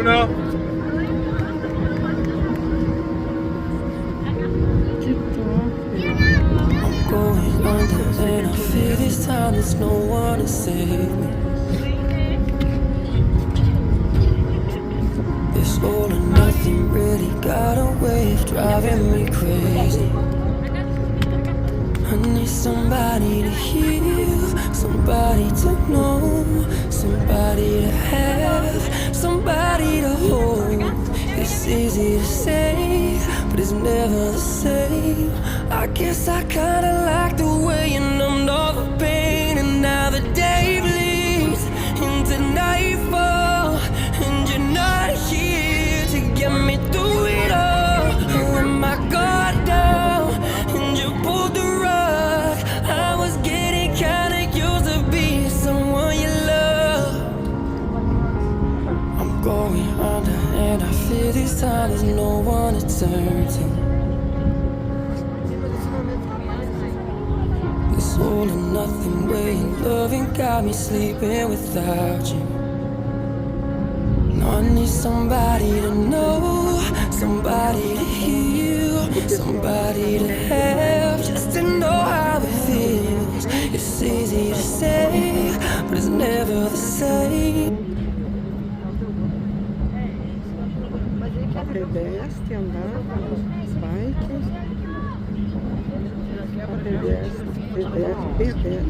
Não. Que top. Going under and I feel this time there's no one to save me. This all or nothing really got a way of driving me crazy. I need somebody to heal, somebody to know, somebody to have, somebody to hold. It's easy to say, but it's never the same. I guess I kinda like the way you numbed all the pain, and now the day bleeds into nightfall, and you're not here to get me through it all. When my guard down and you pulled the rug, I was getting kinda used to being someone you love. I'm going under and I feel this time there's no one to turn to. This all or nothing way of loving got me sleeping without you. Now I need somebody to know, somebody to heal, somebody to have, just to know how it feels. It's easy to say, but it's never the same. Pedestre, andar, bike. Pedestre.